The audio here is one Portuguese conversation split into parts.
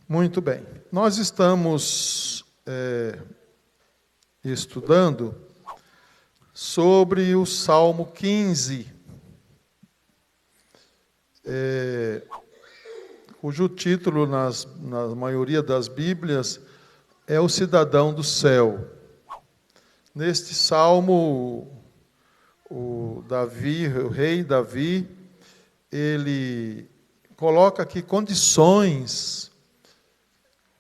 Muito bem. Nós estamos estudando sobre o Salmo 15, cujo título, na maioria das Bíblias, é o Cidadão do Céu. Neste salmo, o rei Davi, ele coloca aqui condições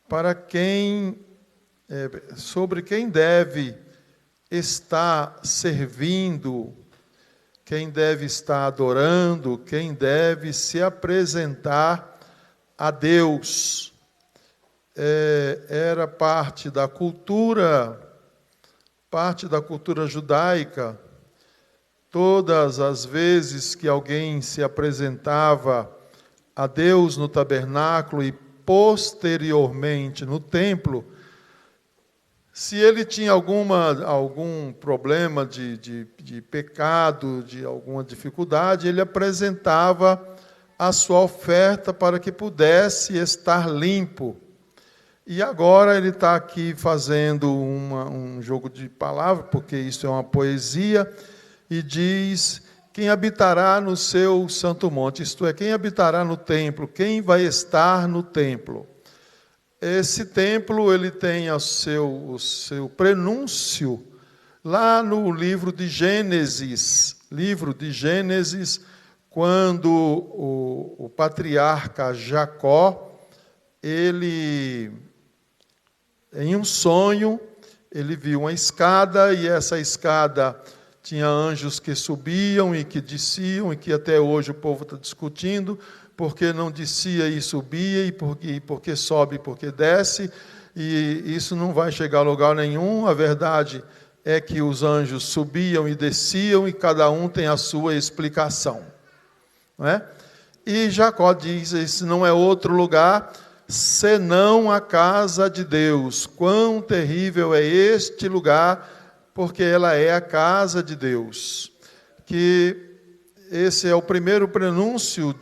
para sobre quem deve estar servindo, quem deve estar adorando, quem deve se apresentar a Deus. Era parte da cultura judaica. Todas as vezes que alguém se apresentava a Deus no tabernáculo e posteriormente no templo, se ele tinha algum problema de pecado, de alguma dificuldade, ele apresentava a sua oferta para que pudesse estar limpo. E agora ele está aqui fazendo um jogo de palavras, porque isso é uma poesia, e diz: quem habitará no seu santo monte, isto é, quem habitará no templo, quem vai estar no templo. Esse templo ele tem o seu prenúncio lá no livro de Gênesis, quando o patriarca Jacó, ele, em um sonho, ele viu uma escada, e essa escada tinha anjos que subiam e que desciam, e que até hoje o povo está discutindo, porque não descia e subia, e porque sobe e porque desce, e isso não vai chegar a lugar nenhum. A verdade é que os anjos subiam e desciam, e cada um tem a sua explicação. Não é? E Jacó diz: esse não é outro lugar senão a casa de Deus. Quão terrível é este lugar, porque ela é a casa de Deus. Que esse é o primeiro prenúncio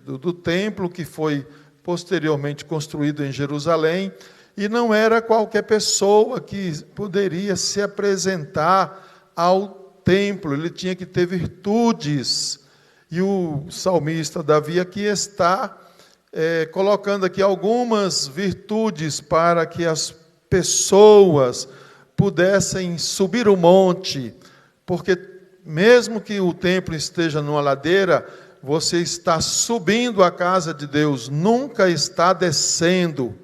do templo que foi posteriormente construído em Jerusalém, e não era qualquer pessoa que poderia se apresentar ao templo, ele tinha que ter virtudes. E o salmista Davi aqui está colocando aqui algumas virtudes para que as pessoas pudessem subir o monte, porque mesmo que o templo esteja numa ladeira, você está subindo a casa de Deus, nunca está descendo,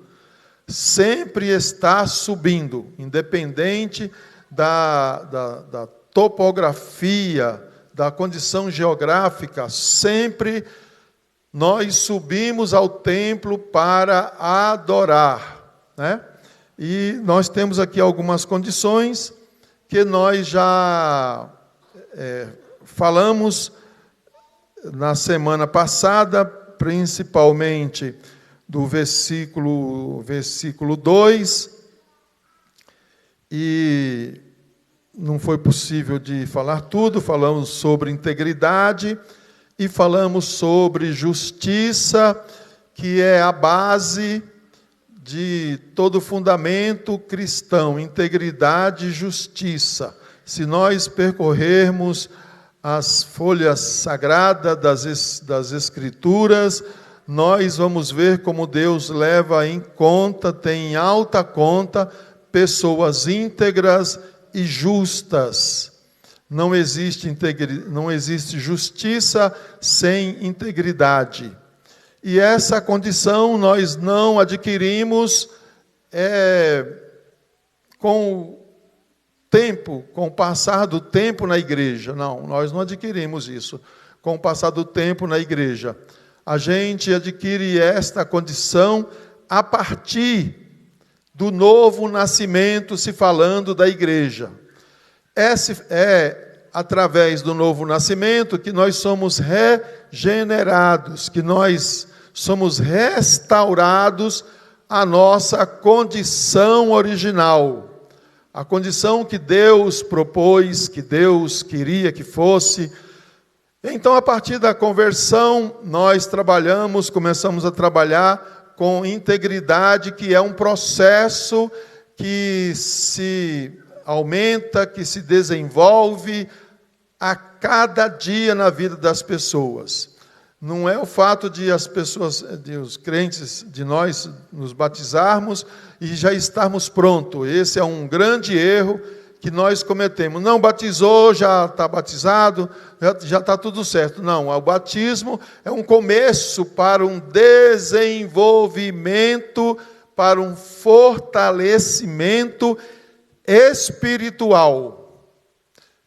sempre está subindo, independente da topografia, da condição geográfica, sempre nós subimos ao templo para adorar, né? E nós temos aqui algumas condições que nós já falamos na semana passada, principalmente do versículo 2, e não foi possível de falar tudo. Falamos sobre integridade e falamos sobre justiça, que é a base de todo fundamento cristão, integridade e justiça. Se nós percorrermos as folhas sagradas das Escrituras, nós vamos ver como Deus leva em conta, tem em alta conta, pessoas íntegras e justas. Não existe justiça sem integridade. E essa condição nós não adquirimos com o passar do tempo na igreja. Não, nós não adquirimos isso com o passar do tempo na igreja. A gente adquire esta condição a partir do novo nascimento, se falando da igreja. É através do novo nascimento que nós somos regenerados, que nós somos restaurados à nossa condição original. A condição que Deus propôs, que Deus queria que fosse. Então, a partir da conversão, nós começamos a trabalhar com integridade, que é um processo que se aumenta, que se desenvolve a cada dia na vida das pessoas. Não é o fato de as pessoas, de os crentes, de nós nos batizarmos e já estarmos prontos. Esse é um grande erro que nós cometemos. Não batizou, já está batizado, já está tudo certo. Não, o batismo é um começo para um desenvolvimento, para um fortalecimento espiritual.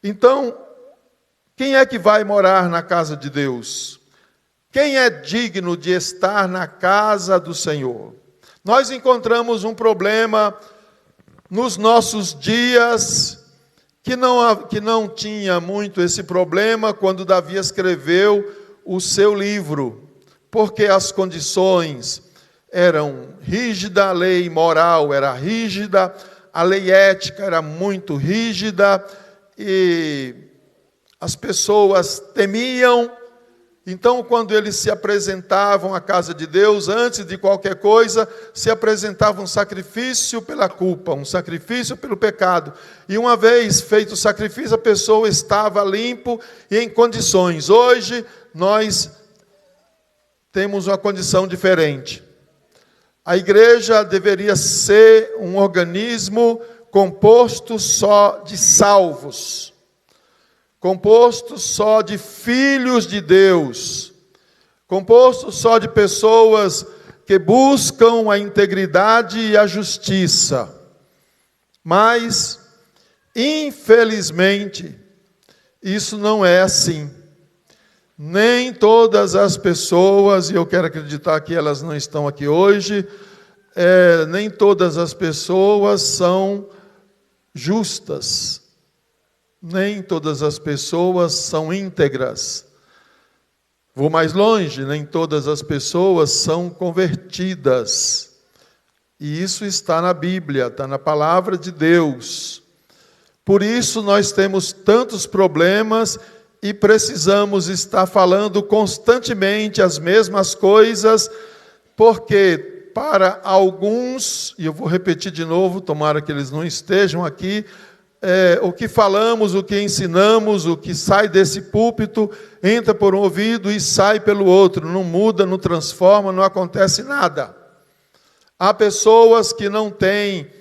Então, quem é que vai morar na casa de Deus? Quem é digno de estar na casa do Senhor? Nós encontramos um problema nos nossos dias, que não tinha muito esse problema quando Davi escreveu o seu livro, porque as condições eram rígidas, a lei moral era rígida, a lei ética era muito rígida, e as pessoas temiam. Então, quando eles se apresentavam à casa de Deus, antes de qualquer coisa, se apresentava um sacrifício pela culpa, um sacrifício pelo pecado. E uma vez feito o sacrifício, a pessoa estava limpo e em condições. Hoje, nós temos uma condição diferente. A igreja deveria ser um organismo composto só de salvos, composto só de filhos de Deus, composto só de pessoas que buscam a integridade e a justiça. Mas, infelizmente, isso não é assim. Nem todas as pessoas, e eu quero acreditar que elas não estão aqui hoje, nem todas as pessoas são justas. Nem todas as pessoas são íntegras. Vou mais longe, nem todas as pessoas são convertidas. E isso está na Bíblia, está na palavra de Deus. Por isso nós temos tantos problemas e precisamos estar falando constantemente as mesmas coisas, porque para alguns, e eu vou repetir de novo, tomara que eles não estejam aqui, o que falamos, o que ensinamos, o que sai desse púlpito, entra por um ouvido e sai pelo outro, não muda, não transforma, não acontece nada. Há pessoas que não têm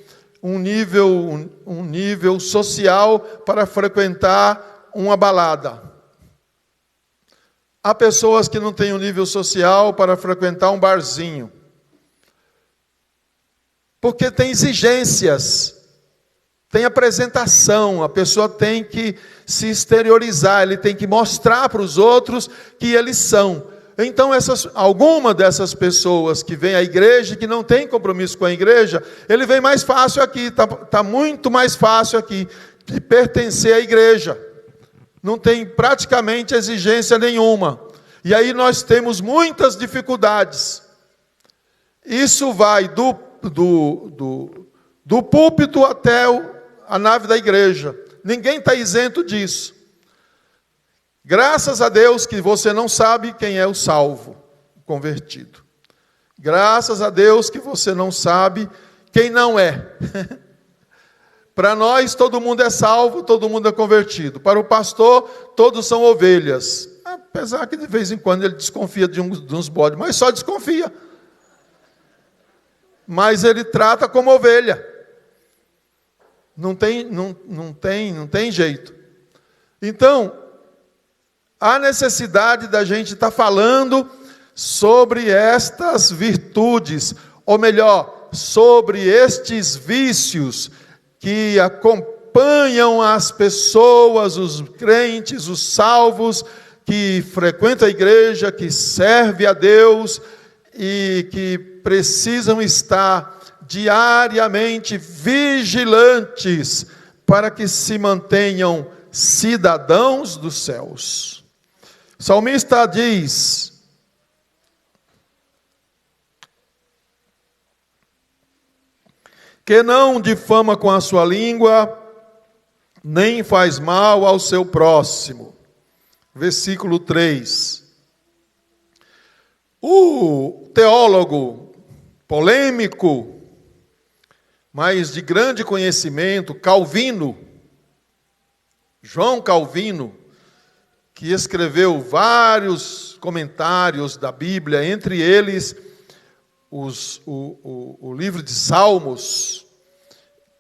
um nível social para frequentar uma balada. Há pessoas que não têm um nível social para frequentar um barzinho. Porque tem exigências. Tem apresentação, a pessoa tem que se exteriorizar, ele tem que mostrar para os outros que eles são. Então, alguma dessas pessoas que vêm à igreja e que não tem compromisso com a igreja, ele vem mais fácil aqui, está muito mais fácil aqui, de pertencer à igreja. Não tem praticamente exigência nenhuma. E aí nós temos muitas dificuldades. Isso vai do púlpito até a nave da igreja. Ninguém está isento disso. Graças a Deus que você não sabe quem é o salvo, o convertido. Graças a Deus que você não sabe quem não é. Para nós, todo mundo é salvo, todo mundo é convertido. Para o pastor, todos são ovelhas. Apesar que de vez em quando ele desconfia de uns bodes, mas só desconfia. Mas ele trata como ovelha. Não tem jeito. Então, há necessidade da gente estar falando sobre estas virtudes, ou melhor, sobre estes vícios que acompanham as pessoas, os crentes, os salvos, que frequentam a igreja, que servem a Deus e que precisam estar diariamente vigilantes para que se mantenham cidadãos dos céus. O salmista diz: que não difama com a sua língua, nem faz mal ao seu próximo. Versículo 3. O teólogo polêmico, mas de grande conhecimento, Calvino, João Calvino, que escreveu vários comentários da Bíblia, entre eles o livro de Salmos.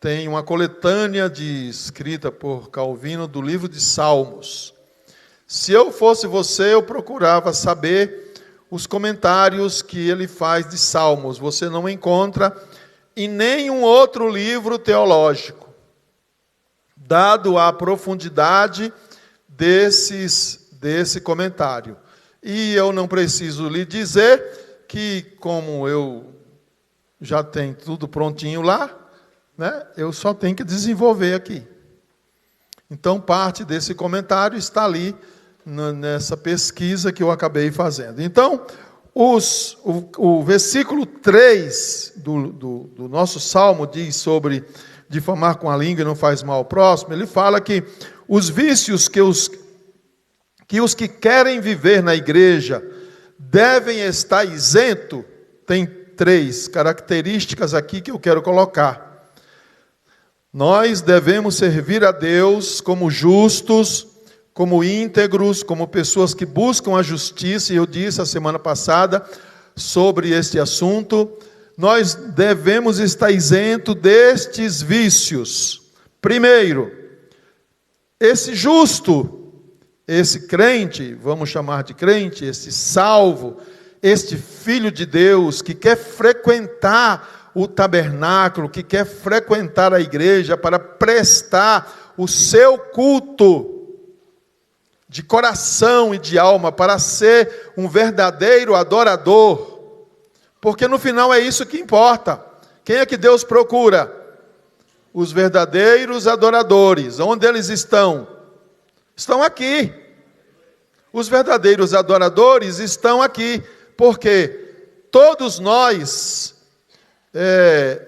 Tem uma coletânea escrita por Calvino do livro de Salmos. Se eu fosse você, eu procurava saber os comentários que ele faz de Salmos. Você não encontra em nenhum outro livro teológico, dado a profundidade desse comentário. E eu não preciso lhe dizer que, como eu já tenho tudo prontinho lá, né, eu só tenho que desenvolver aqui. Então, parte desse comentário está ali nessa pesquisa que eu acabei fazendo. Então, o versículo 3 do nosso salmo diz sobre difamar com a língua e não faz mal ao próximo. Ele fala que os vícios que os que querem viver na igreja devem estar isentos. Tem 3 características aqui que eu quero colocar. Nós devemos servir a Deus como justos, como íntegros, como pessoas que buscam a justiça, e eu disse a semana passada sobre este assunto. Nós devemos estar isentos destes vícios. Primeiro, esse justo, esse crente, vamos chamar de crente, esse salvo, este filho de Deus que quer frequentar o tabernáculo, que quer frequentar a igreja para prestar o seu culto de coração e de alma, para ser um verdadeiro adorador, porque no final é isso que importa. Quem é que Deus procura? Os verdadeiros adoradores. Onde eles estão? Estão aqui. Os verdadeiros adoradores estão aqui, porque todos nós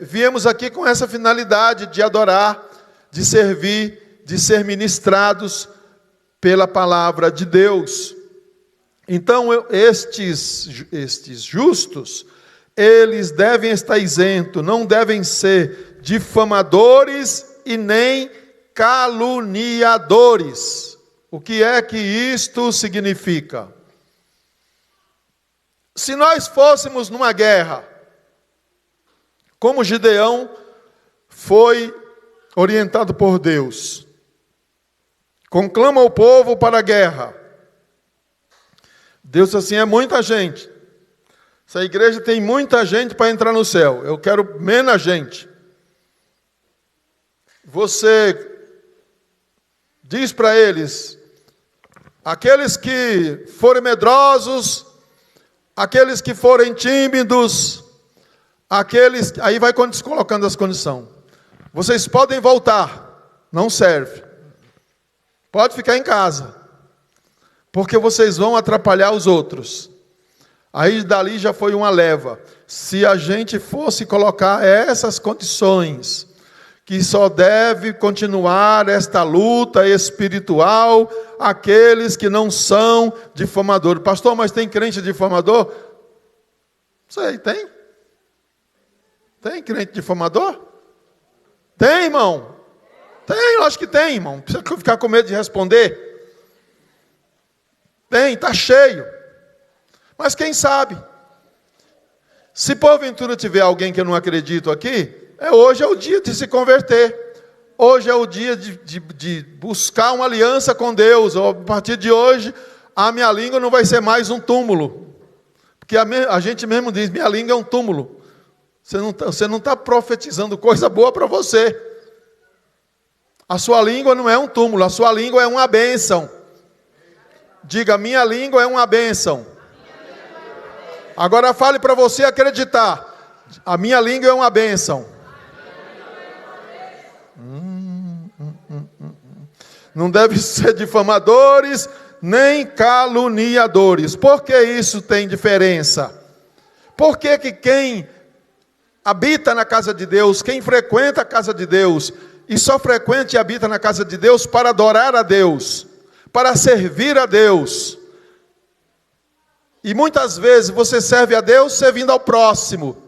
viemos aqui com essa finalidade de adorar, de servir, de ser ministrados pela palavra de Deus. Então, estes justos, eles devem estar isentos, não devem ser difamadores e nem caluniadores. O que é que isto significa? Se nós fôssemos numa guerra, como Gideão foi orientado por Deus, conclama o povo para a guerra. Deus assim, é muita gente. Essa igreja tem muita gente para entrar no céu. Eu quero menos gente. Você diz para eles, aqueles que forem medrosos, aqueles que forem tímidos, aí vai colocando as condições. Vocês podem voltar, não serve. Pode ficar em casa, porque vocês vão atrapalhar os outros. Aí dali já foi uma leva. Se a gente fosse colocar essas condições, que só deve continuar esta luta espiritual aqueles que não são difamadores. Pastor, mas tem crente difamador? Sei, tem. Tem crente difamador? Tem, irmão. Tem, eu acho que tem, irmão. Não precisa ficar com medo de responder. Tem, está cheio. Mas quem sabe? Se porventura tiver alguém que eu não acredito aqui, hoje é o dia de se converter. Hoje é o dia de buscar uma aliança com Deus. A partir de hoje, a minha língua não vai ser mais um túmulo. Porque a gente mesmo diz, minha língua é um túmulo. Você não está profetizando coisa boa para você. A sua língua não é um túmulo, a sua língua é uma bênção. Diga, minha língua é uma bênção. Agora fale para você acreditar. A minha língua é uma bênção. Não deve ser difamadores, nem caluniadores. Por que isso tem diferença? Por que quem habita na casa de Deus, quem frequenta a casa de Deus, e só frequenta e habita na casa de Deus para adorar a Deus, para servir a Deus. E muitas vezes você serve a Deus servindo ao próximo.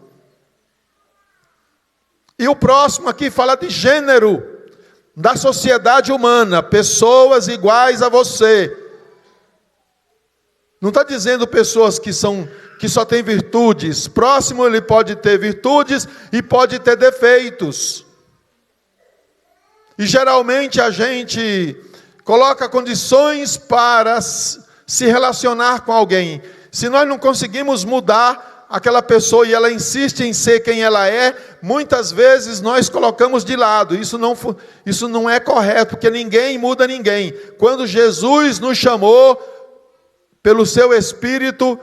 E o próximo aqui fala de gênero, da sociedade humana, pessoas iguais a você. Não está dizendo pessoas que só têm virtudes. Próximo, ele pode ter virtudes e pode ter defeitos. E geralmente a gente coloca condições para se relacionar com alguém. Se nós não conseguimos mudar aquela pessoa e ela insiste em ser quem ela é, muitas vezes nós colocamos de lado. Isso não é correto, porque ninguém muda ninguém. Quando Jesus nos chamou pelo seu Espírito,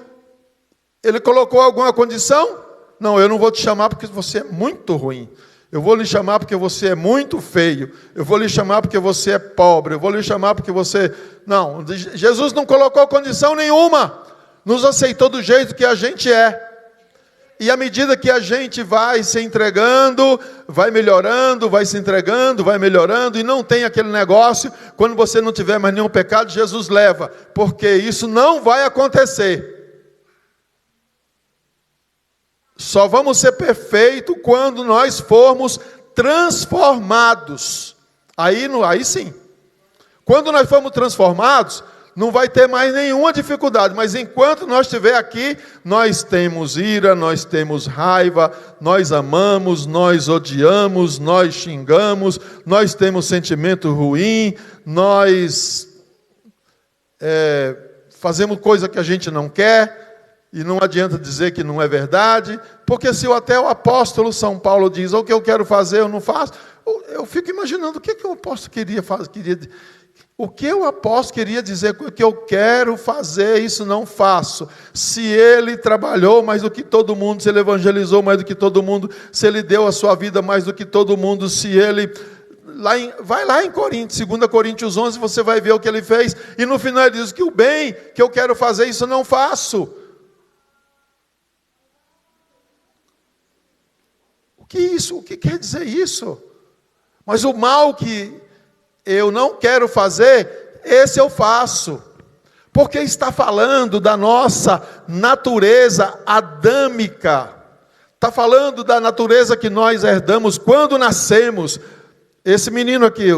Ele colocou alguma condição? Não, eu não vou te chamar porque você é muito ruim. Eu vou lhe chamar porque você é muito feio. Eu vou lhe chamar porque você é pobre. Eu vou lhe chamar porque você... Não, Jesus não colocou condição nenhuma. Nos aceitou do jeito que a gente é. E à medida que a gente vai se entregando, vai melhorando, vai se entregando, vai melhorando, e não tem aquele negócio, quando você não tiver mais nenhum pecado, Jesus leva. Porque isso não vai acontecer. Só vamos ser perfeitos quando nós formos transformados. Aí sim. Quando nós formos transformados, não vai ter mais nenhuma dificuldade. Mas enquanto nós estiver aqui, nós temos ira, nós temos raiva, nós amamos, nós odiamos, nós xingamos, nós temos sentimento ruim, nós fazemos coisa que a gente não quer. E não adianta dizer que não é verdade, porque se até o apóstolo São Paulo diz, o que eu quero fazer eu não faço, eu fico imaginando o que o apóstolo queria fazer, o que o apóstolo queria dizer com o que eu quero fazer, isso não faço. Se ele trabalhou mais do que todo mundo, se ele evangelizou mais do que todo mundo, se ele deu a sua vida mais do que todo mundo, se ele... vai lá em Coríntios, 2 Coríntios 11, você vai ver o que ele fez, e no final ele diz que o bem que eu quero fazer, isso eu não faço. O que quer dizer isso? Mas o mal que eu não quero fazer, esse eu faço. Porque está falando da nossa natureza adâmica. Está falando da natureza que nós herdamos quando nascemos. Esse menino aqui,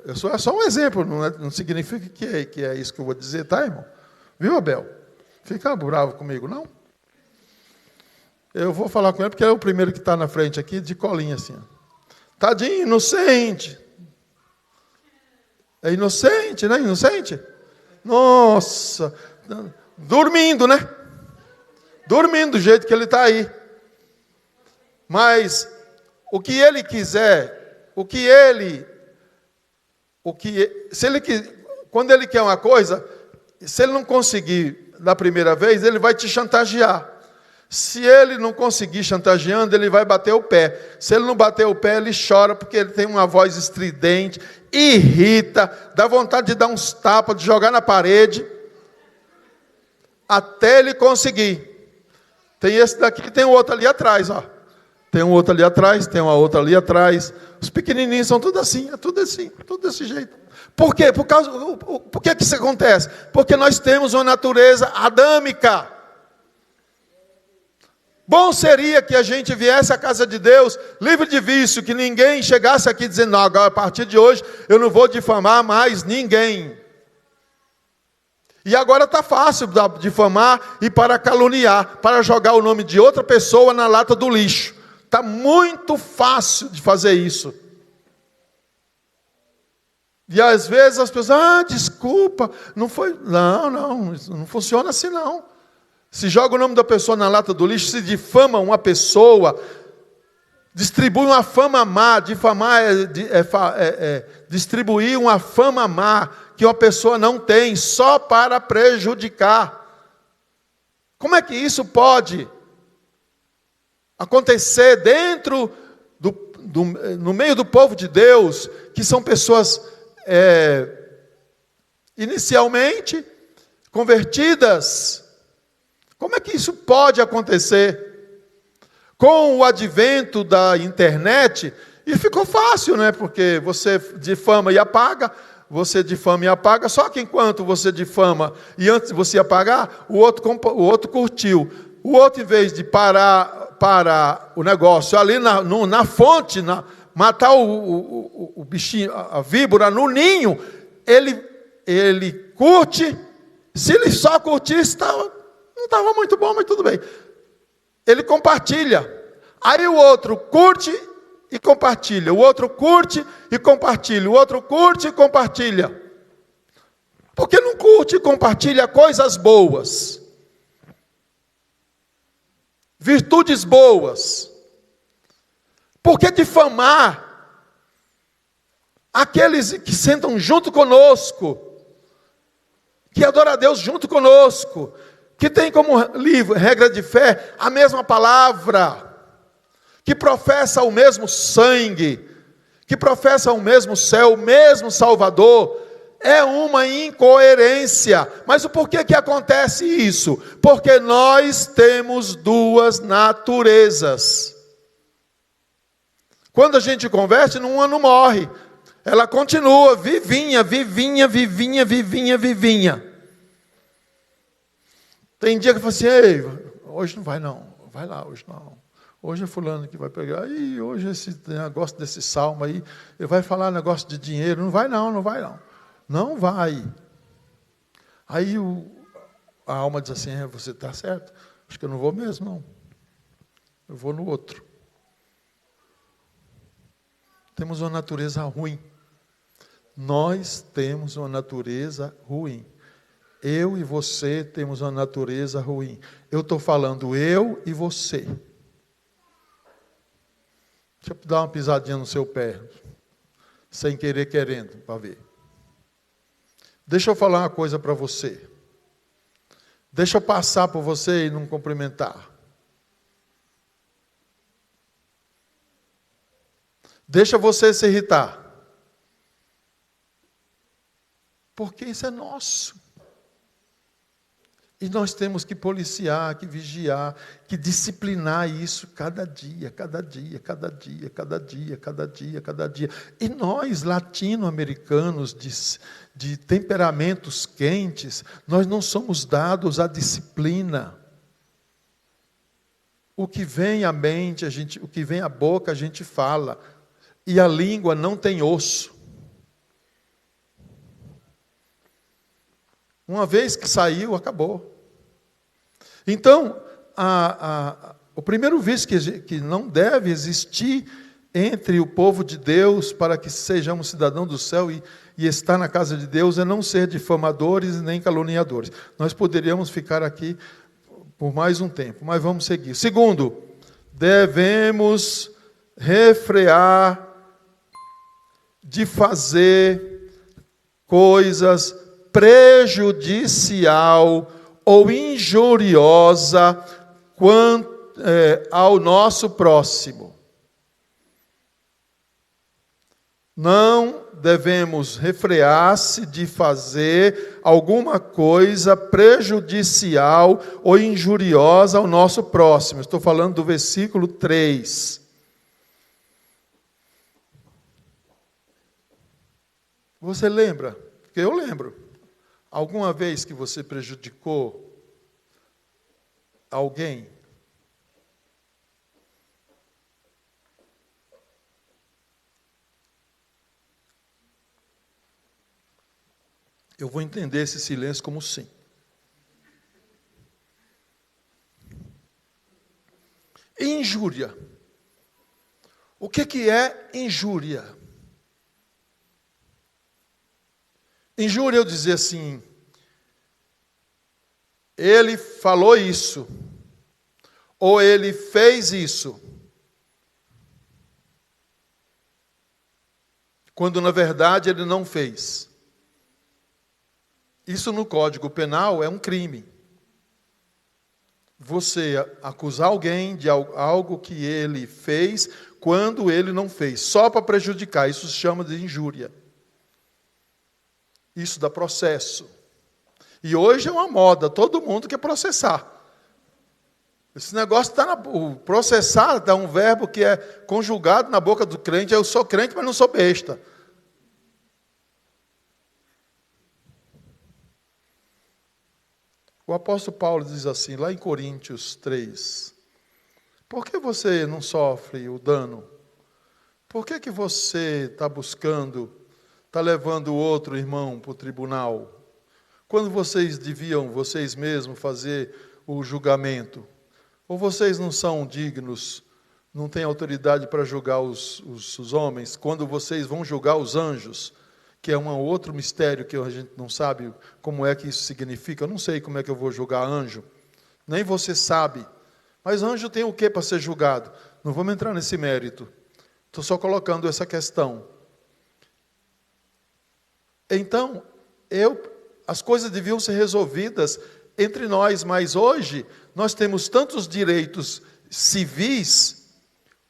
é só um exemplo, não significa que é isso que eu vou dizer, tá, irmão? Viu, Abel? Fica bravo comigo, não? Eu vou falar com ele porque é o primeiro que está na frente aqui, de colinha assim. Tadinho, inocente. É inocente, né? Inocente? Nossa. Dormindo, né? Dormindo do jeito que ele está aí. Mas o que ele quiser, quando ele quer uma coisa, se ele não conseguir da primeira vez, ele vai te chantagear. Se ele não conseguir chantageando, ele vai bater o pé. Se ele não bater o pé, ele chora, porque ele tem uma voz estridente, irrita, dá vontade de dar uns tapas, de jogar na parede, até ele conseguir. Tem esse daqui e tem o outro ali atrás, ó. Tem um outro ali atrás, tem uma outra ali atrás. Os pequenininhos são tudo assim, tudo desse jeito. Por quê? Por que isso acontece? Porque nós temos uma natureza adâmica. Bom seria que a gente viesse à casa de Deus, livre de vício, que ninguém chegasse aqui dizendo, não, agora a partir de hoje eu não vou difamar mais ninguém. E agora está fácil difamar e para caluniar, para jogar o nome de outra pessoa na lata do lixo. Está muito fácil de fazer isso. E às vezes as pessoas, desculpa, não foi. Não funciona assim não. Se joga o nome da pessoa na lata do lixo, se difama uma pessoa, distribui uma fama má, difamar distribuir uma fama má que uma pessoa não tem, só para prejudicar. Como é que isso pode acontecer dentro no meio do povo de Deus, que são pessoas inicialmente convertidas? Como é que isso pode acontecer? Com o advento da internet, e ficou fácil, né? Porque você difama e apaga, só que enquanto você difama e antes de você apagar, o outro curtiu. O outro, em vez de parar para o negócio ali na fonte, matar o bichinho, a víbora no ninho, ele curte. Se ele só curtisse, não estava muito bom, mas tudo bem. Ele compartilha. Aí o outro curte e compartilha. O outro curte e compartilha. O outro curte e compartilha. Por que não curte e compartilha coisas boas? Virtudes boas. Por que difamar aqueles que sentam junto conosco, que adoram a Deus junto conosco, que tem como livro, regra de fé, a mesma palavra, que professa o mesmo sangue, que professa o mesmo céu, o mesmo Salvador? É uma incoerência. Mas o porquê que acontece isso? Porque nós temos duas naturezas. Quando a gente converte, uma não morre. Ela continua, vivinha. Tem dia que eu falo assim, ei, hoje não vai não, vai lá, hoje não. Hoje é fulano que vai pegar, e hoje esse negócio desse salmo aí, ele vai falar negócio de dinheiro, não vai não. Não vai. Aí a alma diz assim, você está certo, acho que eu não vou mesmo, não. Eu vou no outro. Temos uma natureza ruim. Nós temos uma natureza ruim. Eu e você temos uma natureza ruim. Eu estou falando eu e você. Deixa eu dar uma pisadinha no seu pé, sem querer, querendo, para ver. Deixa eu falar uma coisa para você. Deixa eu passar por você e não cumprimentar. Deixa você se irritar. Porque isso é nosso. E nós temos que policiar, que vigiar, que disciplinar isso cada dia. E nós, latino-americanos, de temperamentos quentes, nós não somos dados à disciplina. O que vem à mente, o que vem à boca, a gente fala. E a língua não tem osso. Uma vez que saiu, acabou. Então, o primeiro vício que não deve existir entre o povo de Deus, para que sejamos cidadãos do céu e estar na casa de Deus, é não ser difamadores nem caluniadores. Nós poderíamos ficar aqui por mais um tempo, mas vamos seguir. Segundo, devemos refrear de fazer coisas prejudicial ou injuriosa ao nosso próximo. Não devemos refrear-se de fazer alguma coisa prejudicial ou injuriosa ao nosso próximo. Estou falando do versículo 3. Você lembra? Porque eu lembro. Alguma vez que você prejudicou alguém? Eu vou entender esse silêncio como sim. Injúria. O que é injúria? Injúria, eu dizer assim, ele falou isso, ou ele fez isso, quando na verdade ele não fez. Isso no Código Penal é um crime. Você acusar alguém de algo que ele fez, quando ele não fez, só para prejudicar, isso se chama de injúria. Isso dá processo. E hoje é uma moda, todo mundo quer processar. Esse negócio está o processar dá um verbo que é conjugado na boca do crente. Eu sou crente, mas não sou besta. O apóstolo Paulo diz assim, lá em Coríntios 3, Por que você não sofre o dano? Por que você está buscando, está levando o outro irmão para o tribunal? Quando vocês deviam, vocês mesmos, fazer o julgamento? Ou vocês não são dignos, não têm autoridade para julgar os homens? Quando vocês vão julgar os anjos, que é um outro mistério que a gente não sabe como é que isso significa. Eu não sei como é que eu vou julgar anjo. Nem você sabe. Mas anjo tem o que para ser julgado? Não vamos entrar nesse mérito. Estou só colocando essa questão. Então, as coisas deviam ser resolvidas entre nós, mas hoje nós temos tantos direitos civis.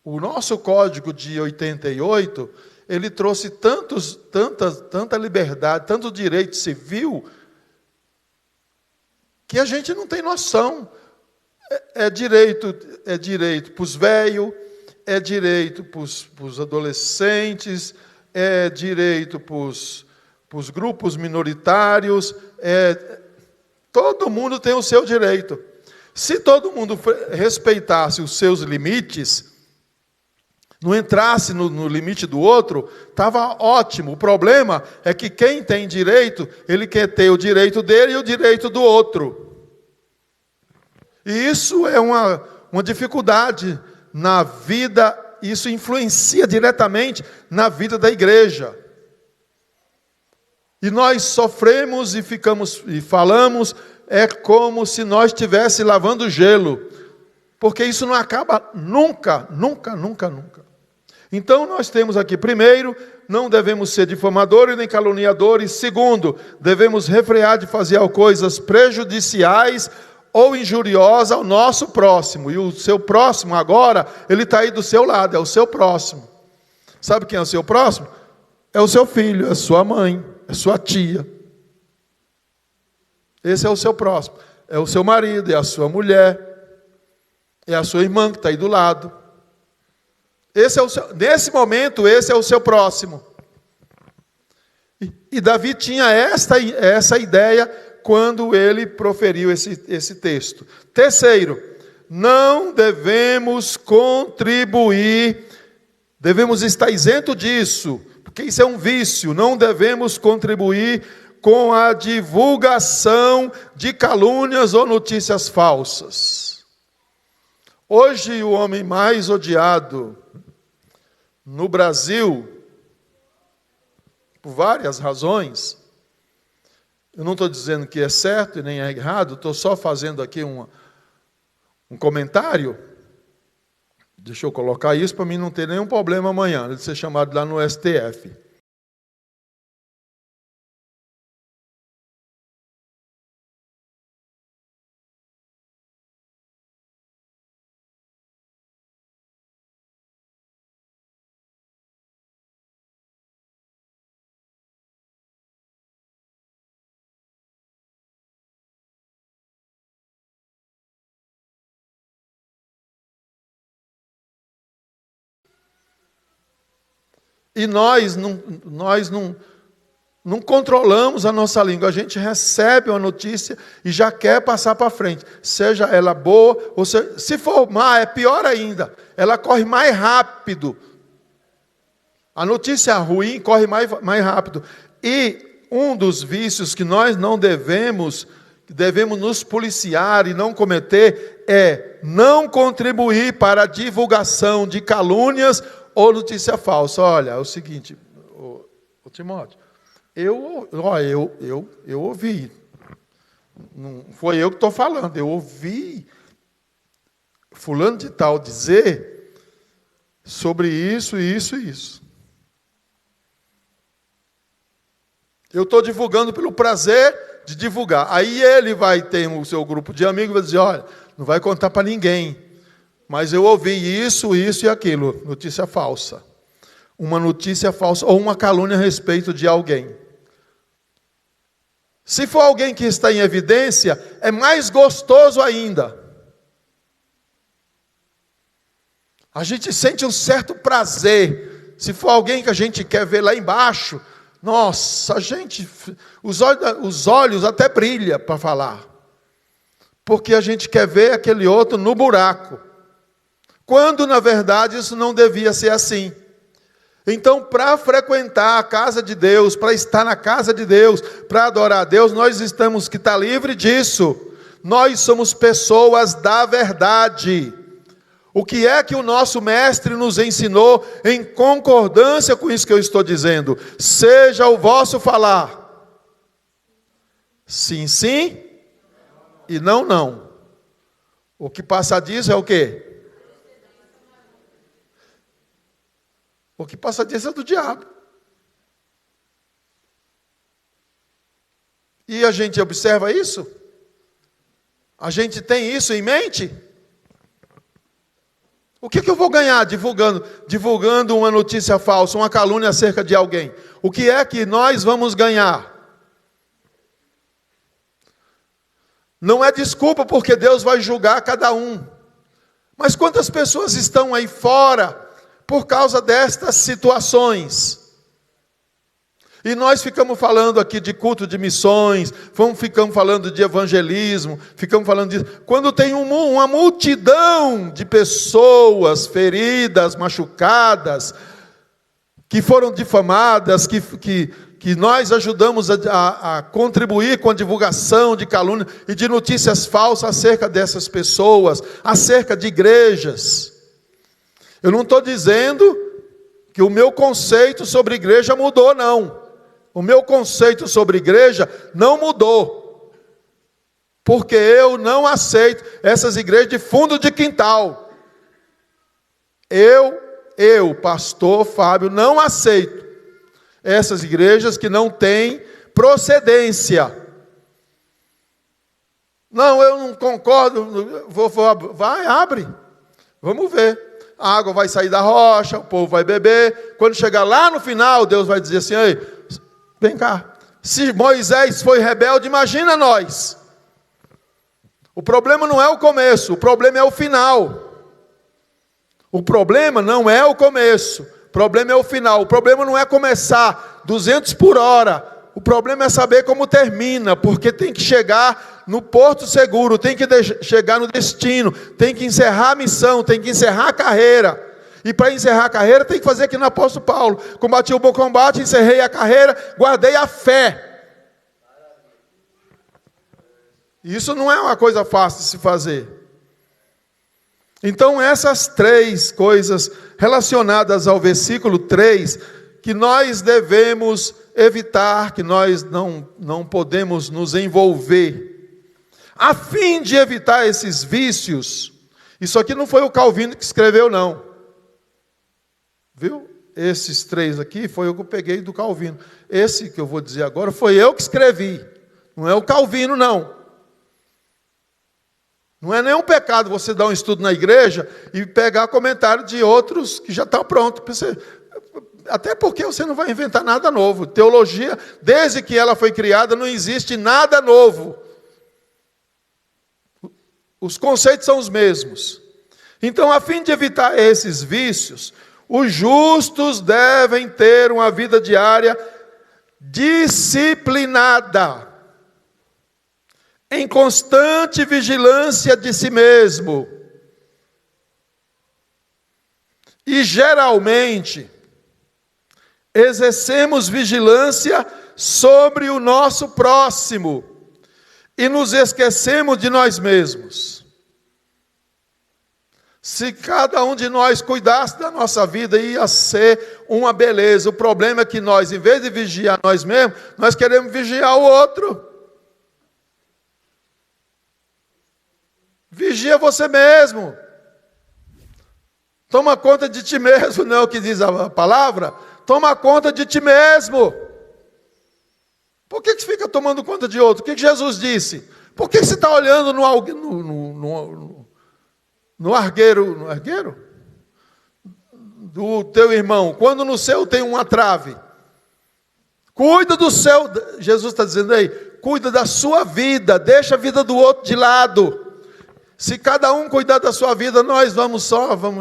O nosso Código de 88, ele trouxe tanta liberdade, tanto direito civil, que a gente não tem noção. É direito para os velhos, é direito para os adolescentes, é direito para os grupos minoritários, todo mundo tem o seu direito. Se todo mundo respeitasse os seus limites, não entrasse no limite do outro, estava ótimo. O problema é que quem tem direito, ele quer ter o direito dele e o direito do outro. E isso é uma dificuldade na vida, isso influencia diretamente na vida da igreja. E nós sofremos e ficamos e falamos, é como se nós estivéssemos lavando gelo, porque isso não acaba nunca, nunca, nunca, nunca. Então nós temos aqui, primeiro, não devemos ser difamadores nem caluniadores. Segundo, devemos refrear de fazer coisas prejudiciais ou injuriosas ao nosso próximo. E o seu próximo agora, ele está aí do seu lado, é o seu próximo. Sabe quem é o seu próximo? É o seu filho, é a sua mãe, é a sua tia. Esse é o seu próximo. É o seu marido, é a sua mulher, é a sua irmã que está aí do lado. Nesse momento, esse é o seu próximo. E Davi tinha essa ideia quando ele proferiu esse texto. Terceiro, não devemos contribuir, devemos estar isento disso, porque isso é um vício. Não devemos contribuir com a divulgação de calúnias ou notícias falsas. Hoje, o homem mais odiado no Brasil, por várias razões, eu não estou dizendo que é certo e nem é errado, estou só fazendo aqui um comentário. Deixa eu colocar isso para mim não ter nenhum problema amanhã, de ser chamado lá no STF. E nós não controlamos a nossa língua. A gente recebe uma notícia e já quer passar para frente. Seja ela boa, ou se for má, é pior ainda. Ela corre mais rápido. A notícia ruim corre mais rápido. E um dos vícios que nós não devemos nos policiar e não cometer é não contribuir para a divulgação de calúnias ou notícia falsa. Olha, é o seguinte, ô Timóteo, eu ouvi, não foi eu que estou falando, eu ouvi fulano de tal dizer sobre isso, isso e isso. Eu estou divulgando pelo prazer de divulgar. Aí ele vai ter o seu grupo de amigos e vai dizer, olha, não vai contar para ninguém. Mas eu ouvi isso e aquilo. Notícia falsa. Uma notícia falsa ou uma calúnia a respeito de alguém. Se for alguém que está em evidência, é mais gostoso ainda. A gente sente um certo prazer. Se for alguém que a gente quer ver lá embaixo, nossa, os olhos até brilham para falar. Porque a gente quer ver aquele outro no buraco. quando na verdade isso não devia ser assim. Então, para frequentar a casa de Deus, para estar na casa de Deus, para adorar a Deus, nós temos que estar livre disso. Nós somos pessoas da verdade. O que é que o nosso mestre nos ensinou em concordância com isso que eu estou dizendo? Seja o vosso falar sim, sim e não, não. O que passa disso é o quê? O que passa disso é do diabo. E a gente observa isso? A gente tem isso em mente? O que eu vou ganhar divulgando uma notícia falsa, uma calúnia acerca de alguém? O que é que nós vamos ganhar? Não é desculpa, porque Deus vai julgar cada um. Mas quantas pessoas estão aí fora por causa destas situações? E nós ficamos falando aqui de culto de missões, ficamos falando de evangelismo, ficamos falando disso. Quando tem uma multidão de pessoas feridas, machucadas, que foram difamadas, que nós ajudamos a contribuir com a divulgação de calúnia e de notícias falsas acerca dessas pessoas, acerca de igrejas. Eu não estou dizendo que o meu conceito sobre igreja mudou, não. O meu conceito sobre igreja não mudou. Porque eu não aceito essas igrejas de fundo de quintal. Eu, pastor Fábio, não aceito essas igrejas que não têm procedência. Não, eu não concordo. Vai, abre. Vamos ver. A água vai sair da rocha, o povo vai beber. Quando chegar lá no final, Deus vai dizer assim: ei, vem cá. Se Moisés foi rebelde, imagina nós. O problema não é o começo, o problema é o final. O problema não é o começo, o problema é o final. O problema não é começar 200 por hora. O problema é saber como termina, porque tem que chegar no porto seguro, tem que chegar no destino, tem que encerrar a missão, tem que encerrar a carreira. E para encerrar a carreira tem que fazer aqui no apóstolo Paulo: combati o bom combate, encerrei a carreira, guardei a fé. Isso não é uma coisa fácil de se fazer. Então essas três coisas relacionadas ao versículo 3, que nós devemos evitar, que nós não podemos nos envolver, a fim de evitar esses vícios. Isso aqui não foi o Calvino que escreveu, não. Viu? Esses três aqui foi o que eu peguei do Calvino. Esse que eu vou dizer agora foi eu que escrevi. Não é o Calvino, não. Não é nenhum pecado você dar um estudo na igreja e pegar comentário de outros que já estão prontos. Até porque você não vai inventar nada novo. Teologia, desde que ela foi criada, não existe nada novo. Os conceitos são os mesmos. Então, a fim de evitar esses vícios, os justos devem ter uma vida diária disciplinada, em constante vigilância de si mesmo. E geralmente exercemos vigilância sobre o nosso próximo e nos esquecemos de nós mesmos. Se cada um de nós cuidasse da nossa vida, ia ser uma beleza. O problema é que nós, em vez de vigiar nós mesmos, nós queremos vigiar o outro. Vigia você mesmo. Toma conta de ti mesmo, não é o que diz a palavra? Toma conta de ti mesmo. Por que você fica tomando conta de outro? O que Jesus disse? Por que você está olhando no argueiro do teu irmão, quando no seu tem uma trave? Cuida do seu. Jesus está dizendo aí, cuida da sua vida, deixa a vida do outro de lado. Se cada um cuidar da sua vida, nós vamos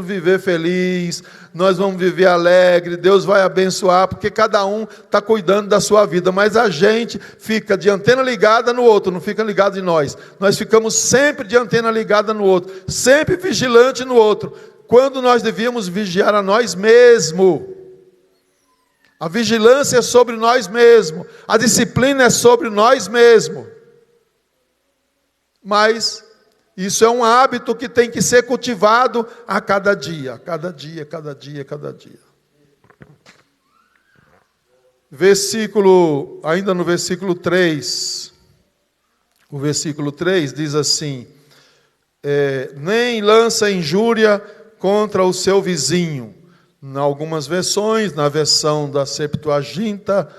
viver feliz, nós vamos viver alegre, Deus vai abençoar, porque cada um está cuidando da sua vida, mas a gente fica de antena ligada no outro, não fica ligado em nós. Nós ficamos sempre de antena ligada no outro, sempre vigilante no outro, quando nós devíamos vigiar a nós mesmos. A vigilância é sobre nós mesmos, a disciplina é sobre nós mesmos. Mas isso é um hábito que tem que ser cultivado a cada dia, cada dia, cada dia, cada dia. Ainda no versículo 3, o versículo 3 diz assim: nem lança injúria contra o seu vizinho. Em algumas versões, na versão da Septuaginta,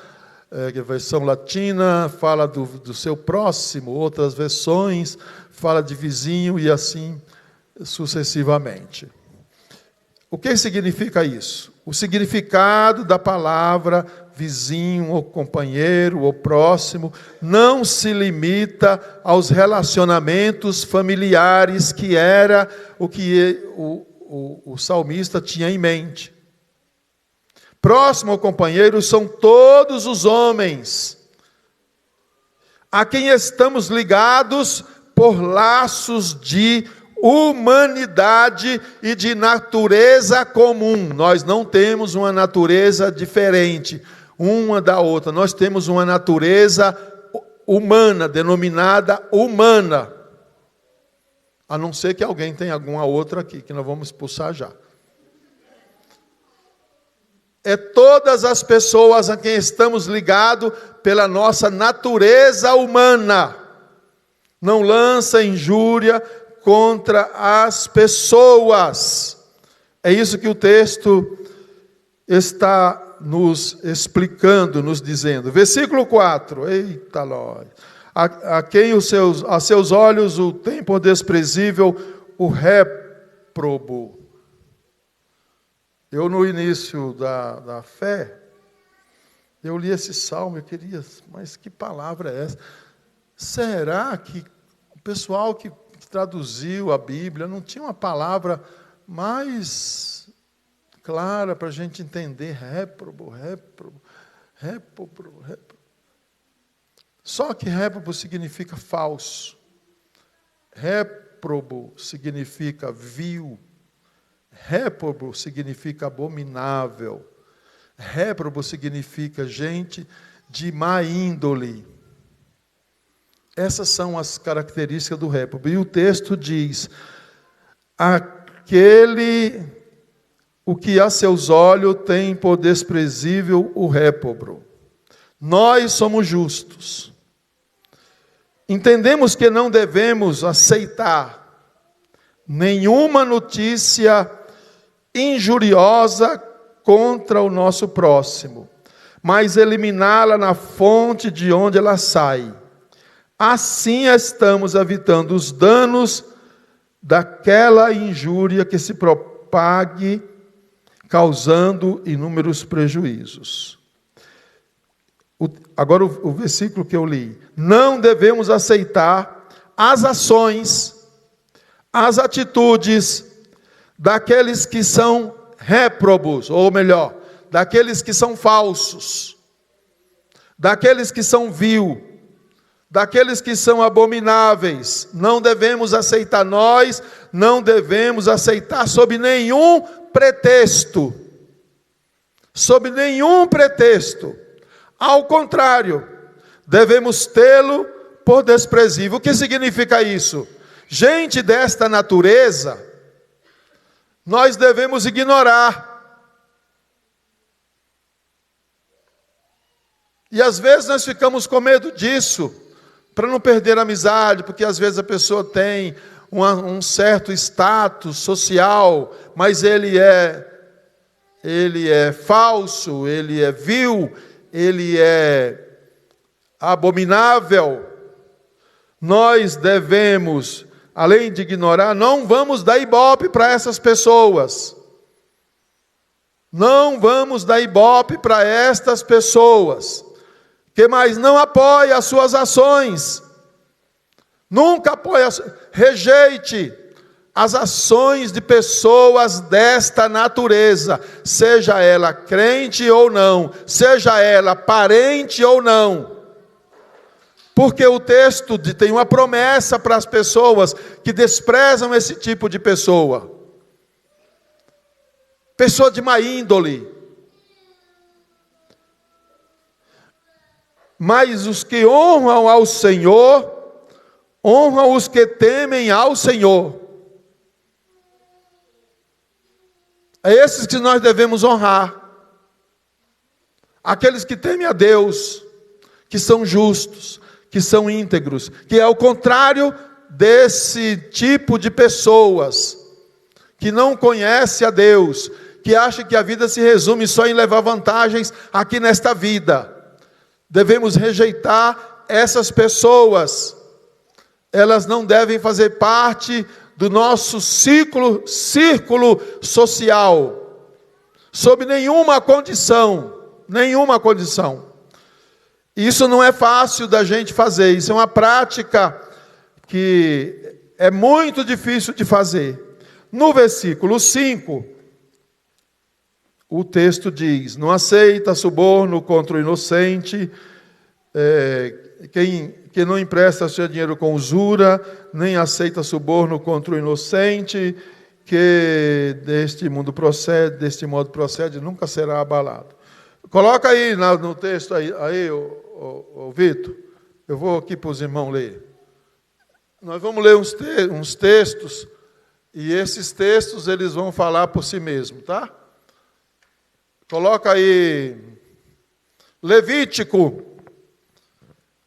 a versão latina, fala do seu próximo, outras versões fala de vizinho e assim sucessivamente. O que significa isso? O significado da palavra vizinho, ou companheiro, ou próximo, não se limita aos relacionamentos familiares, que era o que o salmista tinha em mente. Próximo ao companheiro são todos os homens a quem estamos ligados por laços de humanidade e de natureza comum. Nós não temos uma natureza diferente uma da outra. Nós temos uma natureza humana, denominada humana. A não ser que alguém tenha alguma outra aqui, que nós vamos expulsar já. É todas as pessoas a quem estamos ligados pela nossa natureza humana. Não lança injúria contra as pessoas. É isso que o texto está nos explicando, nos dizendo. Versículo 4. Eita, Ló. A quem a seus olhos o tem por desprezível o réprobo. Eu, no início da fé, eu li esse salmo, eu queria, mas que palavra é essa? Será que o pessoal que traduziu a Bíblia não tinha uma palavra mais clara para a gente entender? Réprobo. Só que réprobo significa falso. Réprobo significa vil. Réprobo significa abominável. Réprobo significa gente de má índole. Essas são as características do réprobo. E o texto diz: o que a seus olhos tem por desprezível o réprobo. Nós somos justos. Entendemos que não devemos aceitar nenhuma notícia injuriosa contra o nosso próximo, mas eliminá-la na fonte de onde ela sai. Assim estamos evitando os danos daquela injúria que se propague, causando inúmeros prejuízos. Agora o versículo que eu li. Não devemos aceitar as ações, as atitudes daqueles que são réprobos, ou melhor, daqueles que são falsos, daqueles que são vil, daqueles que são abomináveis. Não devemos aceitar, nós não devemos aceitar sob nenhum pretexto. Sob nenhum pretexto. Ao contrário, devemos tê-lo por desprezível. O que significa isso? Gente desta natureza, nós devemos ignorar. E às vezes nós ficamos com medo disso, para não perder a amizade, porque às vezes a pessoa tem um certo status social, mas ele é falso, ele é vil, ele é abominável. Nós devemos, além de ignorar, não vamos dar ibope para essas pessoas. Não vamos dar ibope para estas pessoas. Que mais? Não apoie as suas ações. Nunca apoie, rejeite as ações de pessoas desta natureza, seja ela crente ou não, seja ela parente ou não. Porque o texto tem uma promessa para as pessoas que desprezam esse tipo de pessoa. Pessoa de má índole. Mas os que honram ao Senhor, honram os que temem ao Senhor. É esses que nós devemos honrar. Aqueles que temem a Deus, que são justos, que são íntegros, que é o contrário desse tipo de pessoas, que não conhece a Deus, que acha que a vida se resume só em levar vantagens aqui nesta vida. Devemos rejeitar essas pessoas. Elas não devem fazer parte do nosso círculo social, sob nenhuma condição. Isso não é fácil da gente fazer, isso é uma prática que é muito difícil de fazer. No versículo 5, o texto diz: não aceita suborno contra o inocente, quem não empresta seu dinheiro com usura, nem aceita suborno contra o inocente, que deste modo procede, nunca será abalado. Coloca aí no texto, o Vitor. Eu vou aqui para os irmãos ler. Nós vamos ler uns textos, e esses textos eles vão falar por si mesmos, tá? Coloca aí, Levítico.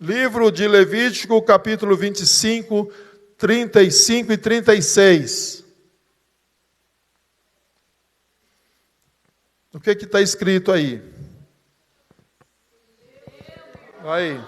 Livro de Levítico, capítulo 25, 35 e 36. O que está escrito aí? Aí.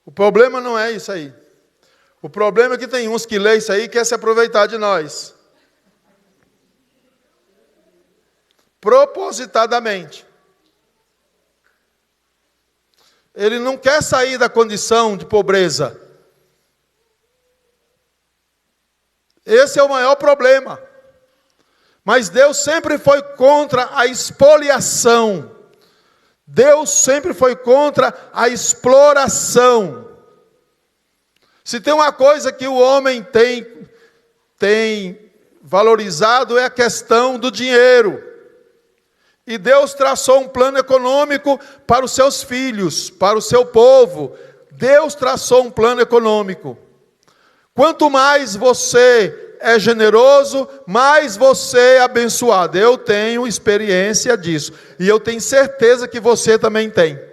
O problema não é isso aí. O problema é que tem uns que lêem isso aí e querem se aproveitar de nós. Propositadamente. Ele não quer sair da condição de pobreza. Esse é o maior problema. Mas Deus sempre foi contra a expoliação. Deus sempre foi contra a exploração. Se tem uma coisa que o homem tem valorizado é a questão do dinheiro. E Deus traçou um plano econômico para os seus filhos, para o seu povo. Deus traçou um plano econômico. Quanto mais você é generoso, mais você é abençoado. Eu tenho experiência disso. E eu tenho certeza que você também tem.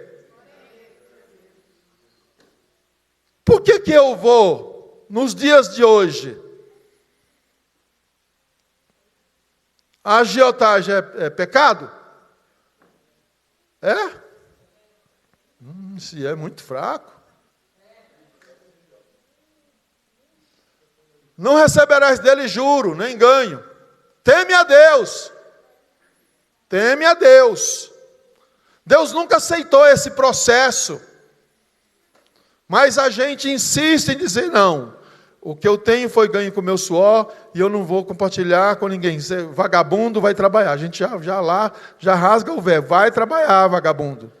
Por que eu vou, nos dias de hoje, a agiotagem é pecado? É? Se é muito fraco. Não receberás dele juro, nem ganho. Teme a Deus. Teme a Deus. Deus nunca aceitou esse processo. Mas a gente insiste em dizer, não, o que eu tenho foi ganho com o meu suor e eu não vou compartilhar com ninguém. Você, vagabundo, vai trabalhar. A gente já rasga o verbo, vai trabalhar, vagabundo.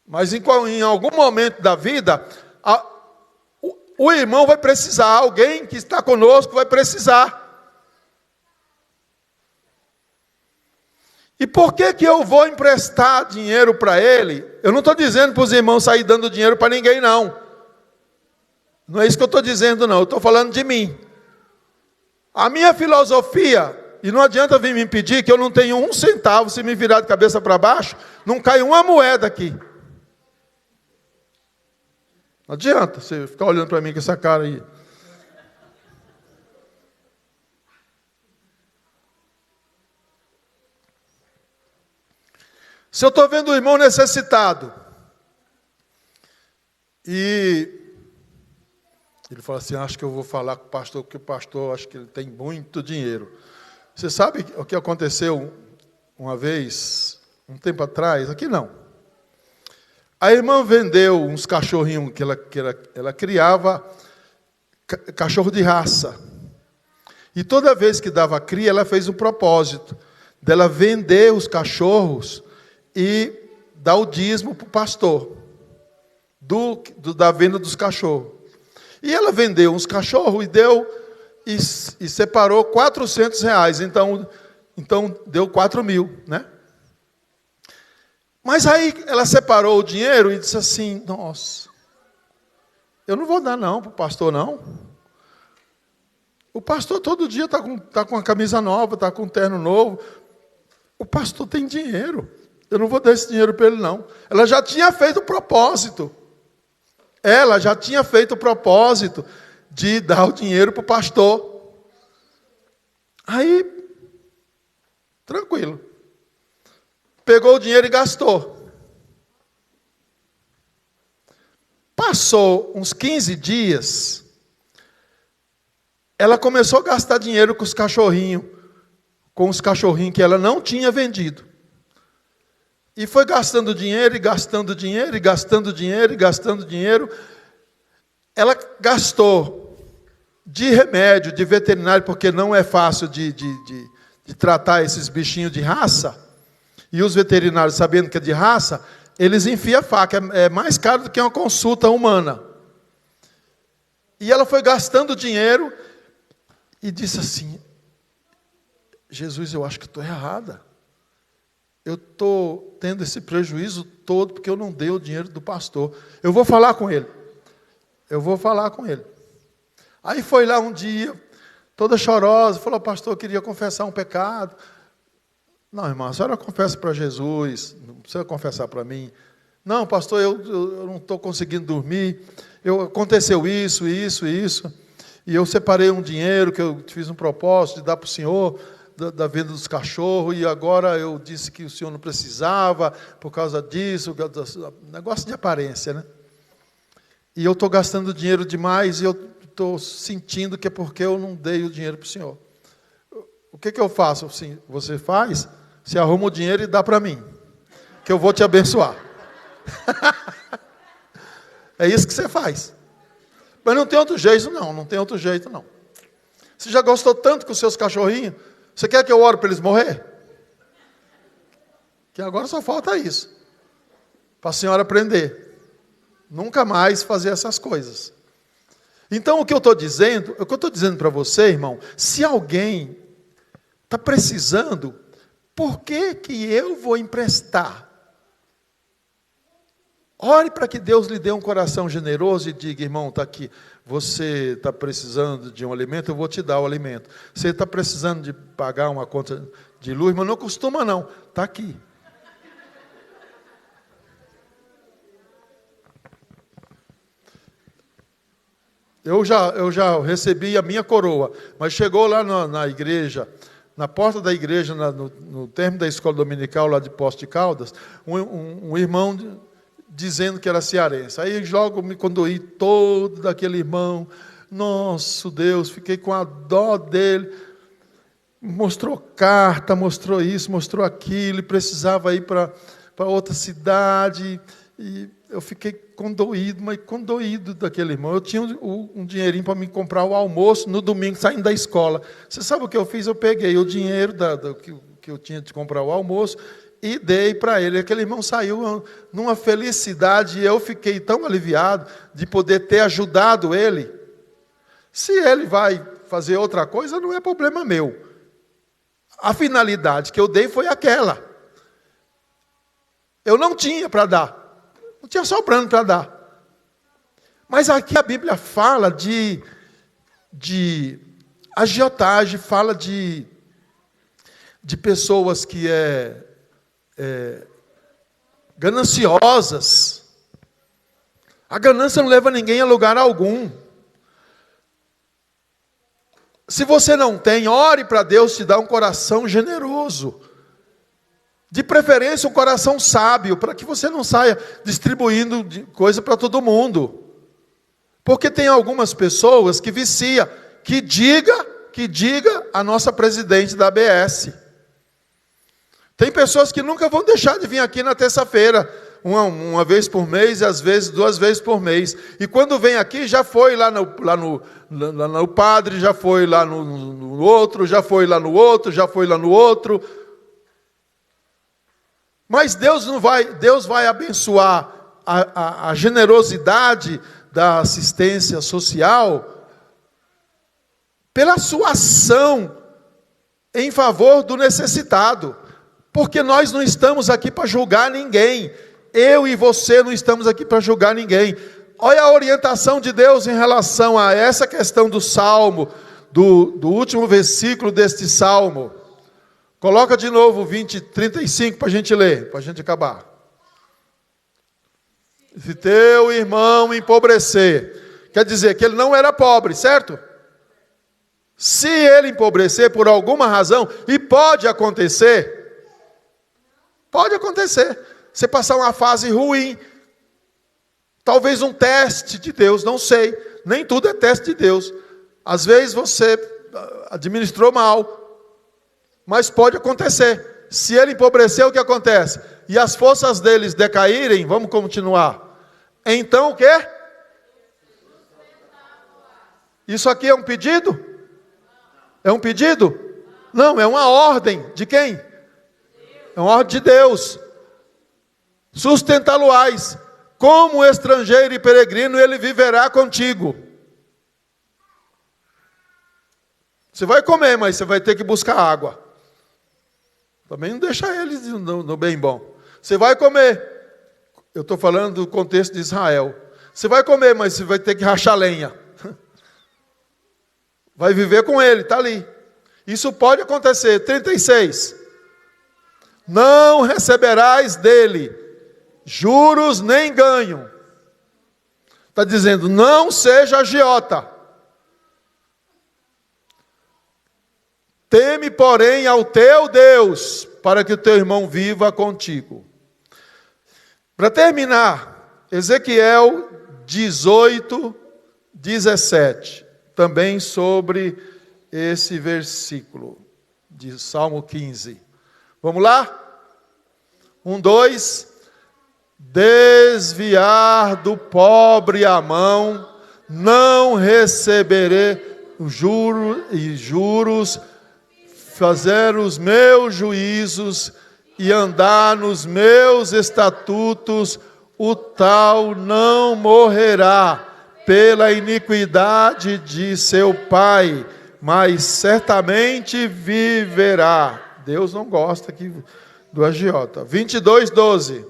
Mas em algum momento da vida, o irmão vai precisar, alguém que está conosco vai precisar. E por que eu vou emprestar dinheiro para ele? Eu não estou dizendo para os irmãos sair dando dinheiro para ninguém, não. Não é isso que eu estou dizendo, não. Eu estou falando de mim. A minha filosofia E não adianta vir me impedir que eu não tenho um centavo, se me virar de cabeça para baixo, não cai uma moeda aqui. Não adianta você ficar olhando para mim com essa cara aí. Se eu estou vendo o irmão necessitado, e ele fala assim, acho que eu vou falar com o pastor, porque o pastor, acho que ele tem muito dinheiro. Você sabe o que aconteceu uma vez, um tempo atrás? Aqui não. A irmã vendeu uns cachorrinhos que ela criava, cachorro de raça. E toda vez que dava cria, ela fez um propósito dela vender os cachorros e dar o dízimo para o pastor da venda dos cachorros. E ela vendeu uns cachorros e deu e separou R$400. Então deu 4.000, né? Mas aí ela separou o dinheiro e disse assim, nossa, eu não vou dar não para o pastor não. O pastor todo dia está com uma camisa nova, está com um terno novo. O pastor tem dinheiro. Eu não vou dar esse dinheiro para ele não. Ela já tinha feito o propósito. Ela já tinha feito o propósito de dar o dinheiro para o pastor. Aí, tranquilo. Pegou o dinheiro e gastou. Passou uns 15 dias, ela começou a gastar dinheiro com os cachorrinhos que ela não tinha vendido. E foi gastando dinheiro, e gastando dinheiro, e gastando dinheiro, e gastando dinheiro. Ela gastou de remédio, de veterinário, porque não é fácil de tratar esses bichinhos de raça. E os veterinários, sabendo que é de raça, eles enfiam a faca. É mais caro do que uma consulta humana. E ela foi gastando dinheiro e disse assim, Jesus, eu acho que estou errada. Eu estou tendo esse prejuízo todo porque eu não dei o dinheiro do pastor. Eu vou falar com ele. Aí foi lá um dia, toda chorosa, falou, pastor, eu queria confessar um pecado. Não, irmã, a senhora confessa para Jesus, não precisa confessar para mim. Não, pastor, eu não estou conseguindo dormir. Aconteceu isso. E eu separei um dinheiro que eu fiz um propósito de dar para o senhor, da venda dos cachorros, e agora eu disse que o senhor não precisava, por causa disso, negócio de aparência, né? E eu estou gastando dinheiro demais, e eu estou sentindo que é porque eu não dei o dinheiro para o senhor. O que eu faço? Assim, você faz, você arruma o dinheiro e dá para mim, que eu vou te abençoar. É isso que você faz. Mas não tem outro jeito não. Você já gostou tanto com os seus cachorrinhos? Você quer que eu ore para eles morrer? Que agora só falta isso. Para a senhora aprender. Nunca mais fazer essas coisas. Então o que eu estou dizendo para você, irmão, se alguém está precisando, por que eu vou emprestar? Ore para que Deus lhe dê um coração generoso e diga, irmão, está aqui, você está precisando de um alimento, eu vou te dar o alimento. Você está precisando de pagar uma conta de luz, mas não costuma não, está aqui. Eu já recebi a minha coroa, mas chegou lá na igreja, na porta da igreja, no término da escola dominical, lá de Poços de Caldas, um irmão dizendo que era cearense. Aí logo me condoí todo daquele irmão. Nosso Deus, fiquei com a dó dele. Mostrou carta, mostrou isso, mostrou aquilo, e precisava ir para outra cidade. E eu fiquei condoído daquele irmão. Eu tinha um dinheirinho para me comprar o almoço no domingo, saindo da escola. Você sabe o que eu fiz? Eu peguei o dinheiro que eu tinha de comprar o almoço e dei para ele. Aquele irmão saiu numa felicidade, e eu fiquei tão aliviado de poder ter ajudado ele. Se ele vai fazer outra coisa, não é problema meu. A finalidade que eu dei foi aquela. Eu não tinha para dar. Não tinha sobrando para dar. Mas aqui a Bíblia fala de agiotagem, fala de de pessoas que gananciosas. A ganância não leva ninguém a lugar algum. Se você não tem, ore para Deus te dar um coração generoso. De preferência um coração sábio, para que você não saia distribuindo coisa para todo mundo. Porque tem algumas pessoas que viciam, que diga a nossa presidente da ABS. Tem pessoas que nunca vão deixar de vir aqui na terça-feira, uma vez por mês, e às vezes 2 vezes por mês. E quando vem aqui, já foi lá no padre, já foi lá no outro, já foi lá no outro, já foi lá no outro. Mas Deus vai abençoar a generosidade da assistência social pela sua ação em favor do necessitado. Porque nós não estamos aqui para julgar ninguém. Eu e você não estamos aqui para julgar ninguém. Olha a orientação de Deus em relação a essa questão do salmo, do último versículo deste salmo. Coloca de novo 35 para a gente ler, para a gente acabar. Se teu irmão empobrecer, quer dizer que ele não era pobre, certo? Se ele empobrecer por alguma razão, e pode acontecer, você passar uma fase ruim, talvez um teste de Deus, não sei, nem tudo é teste de Deus. Às vezes você administrou mal, mas pode acontecer. Se ele empobrecer, o que acontece? E as forças deles decaírem, vamos continuar. Então o quê? Isso aqui é um pedido? É um pedido? Não, é uma ordem. De quem? É uma ordem de Deus. Sustentá-lo-ás. Como estrangeiro e peregrino, ele viverá contigo. Você vai comer, mas você vai ter que buscar água. Também não deixa ele no bem bom. Você vai comer. Eu estou falando do contexto de Israel. Você vai comer, mas você vai ter que rachar lenha. Vai viver com ele, está ali. Isso pode acontecer. 36. Não receberás dele juros nem ganho. Está dizendo, não seja agiota. Teme, porém, ao teu Deus, para que o teu irmão viva contigo. Para terminar, Ezequiel 18, 17. Também sobre esse versículo de Salmo 15. Vamos lá? 1, 2. Desviar do pobre a mão, não receberei juros, fazer os meus juízos e andar nos meus estatutos, o tal não morrerá pela iniquidade de seu pai, mas certamente viverá. Deus não gosta aqui do agiota. 22, 12.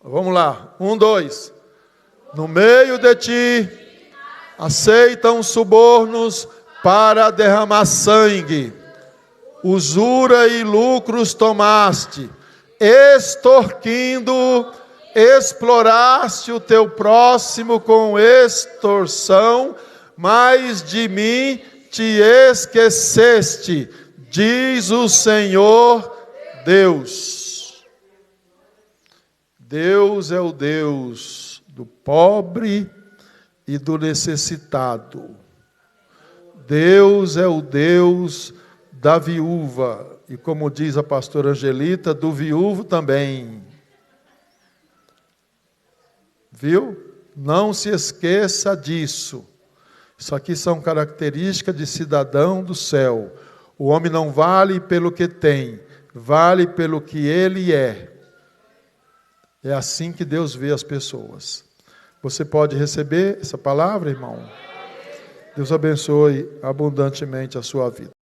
Vamos lá. 1, 2. No meio de ti aceitam subornos para derramar sangue. Usura e lucros tomaste, extorquindo, exploraste o teu próximo com extorsão, mas de mim te esqueceste, diz o Senhor Deus. Deus é o Deus do pobre e do necessitado. Deus é o Deus da viúva, e como diz a pastora Angelita, do viúvo também. Viu? Não se esqueça disso. Isso aqui são características de cidadão do céu. O homem não vale pelo que tem, vale pelo que ele é. É assim que Deus vê as pessoas. Você pode receber essa palavra, irmão? Deus abençoe abundantemente a sua vida.